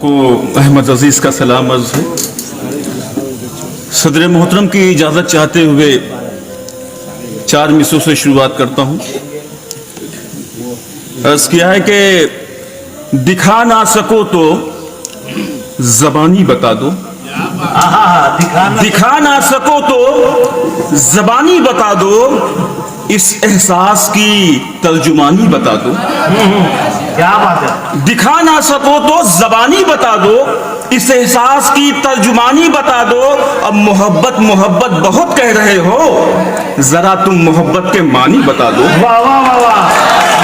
کو احمد عزیز کا سلام عرض ہے۔ صدر محترم کی اجازت چاہتے ہوئے 4 مصروں سے شروعات کرتا ہوں۔ عرض کیا ہے کہ دکھا نہ سکو تو زبانی بتا دو، دکھا نہ سکو تو زبانی بتا دو، اس احساس کی ترجمانی بتا دو۔ کیا بات ہے؟ دکھا نہ سکو تو زبانی بتا دو، اس احساس کی ترجمانی بتا دو۔ اب محبت محبت بہت کہہ رہے ہو، ذرا تم محبت کے معنی بتا دو۔ واہ واہ واہ واہ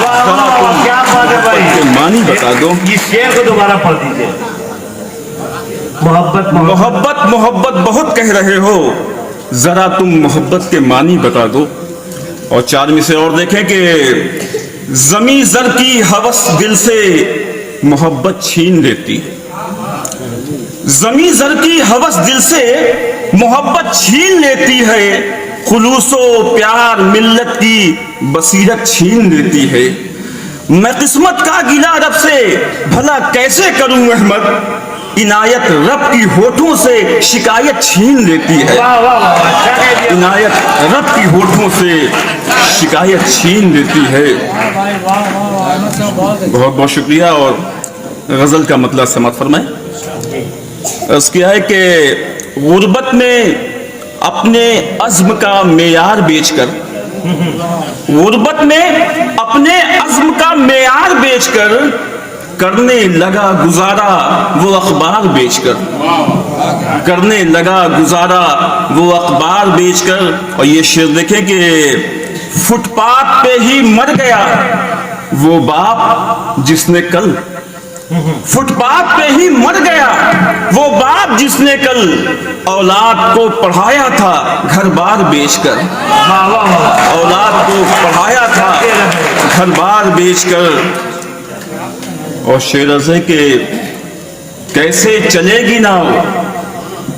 واہ واہ واہ، کیا بات ہے بھائی، کے معنی بتا دو۔ یہ شعر کو دوبارہ پڑھ دیجیے۔ محبت محبت محبت بہت کہہ رہے ہو، ذرا تم محبت کے معنی بتا دو۔ اور 4 میں سے اور دیکھیں کہ زمیں زر کی ہوس دل سے محبت چھین لیتی ہے، زمیں زر کی ہوس دل سے محبت چھین لیتی ہے، خلوص و پیار ملت کی بصیرت چھین لیتی ہے۔ میں قسمت کا گلہ رب سے بھلا کیسے کروں احمد، عنایت رب کی ہونٹوں سے شکایت چھین لیتی ہے، واہ واہ واہ، اچھا کہہ دیا۔ عنایت رب کی ہونٹوں سے شکایت چھین لیتی ہے۔ بہت بہت شکریہ۔ اور غزل کا مطلب سماعت فرمائیں۔ عرض کیا ہے کہ غربت میں اپنے عزم کا معیار بیچ کر، غربت میں اپنے عزم کا معیار بیچ کر، کرنے لگا گزارا وہ اخبار بیچ کر، کرنے لگا گزارا وہ اخبار بیچ کر۔ اور یہ شعر دیکھیں کہ فٹ پاتھ پہ ہی مر گیا وہ باپ جس نے کل، فٹ پاتھ پہ ہی مر گیا وہ باپ جس نے کل اولاد کو پڑھایا تھا گھر بار بیچ کر، واہ واہ واہ، اولاد کو پڑھایا تھا گھر بار بیچ کر۔ اور شعر عرض ہے کہ کیسے چلے گی ناؤ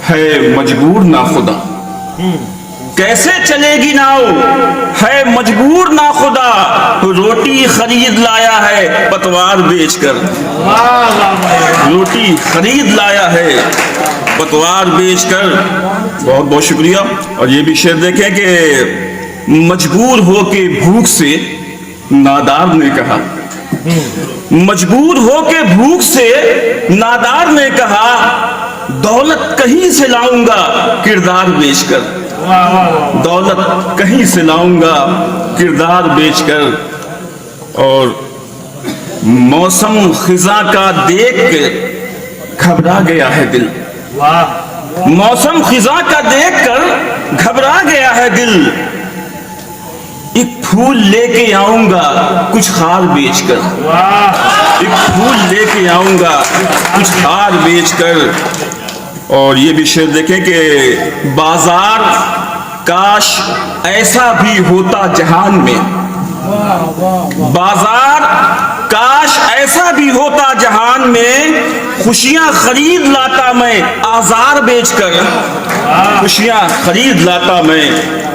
ہے مجبور نا خدا، کیسے چلے گی ناؤ ہے مجبور نا خدا، روٹی خرید لایا ہے پتوار بیچ کر، واہ واہ واہ، روٹی خرید لایا ہے پتوار بیچ کر۔ بہت بہت شکریہ۔ اور یہ بھی شعر دیکھیں کہ مجبور ہو کے بھوک سے نادار نے کہا، مجبور ہو کے بھوک سے نادار نے کہا، دولت کہیں سے لاؤں گا کردار بیچ کر، واہ واہ واہ، دولت کہیں سے لاؤں گا کردار بیچ کر۔ اور موسم خزاں کا دیکھ کے گھبرا گیا ہے دل، واہ، موسم خزاں کا دیکھ کر گھبرا گیا ہے دل، ایک پھول لے کے آؤں گا کچھ خار بیچ کر، واہ، ایک پھول لے کے آؤں گا کچھ ہار بیچ کر۔ اور یہ بھی شعر دیکھیں کہ بازار کاش ایسا بھی ہوتا جہان میں، بازار کاش ایسا بھی ہوتا جہان میں، خوشیاں خرید لاتا میں آزار بیچ کر، خوشیاں خرید لاتا میں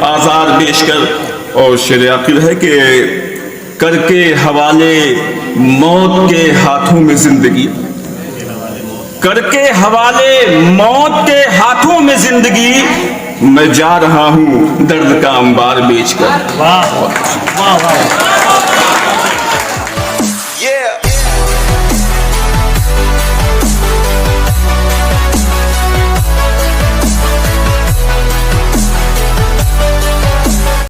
آزار بیچ کر۔ اور شعر آخر ہے کہ کر کے حوالے موت کے ہاتھوں میں زندگی، کر کے حوالے موت کے ہاتھوں میں زندگی، میں جا رہا ہوں درد کا انبار بیچ کر۔ واہ واہ واہ،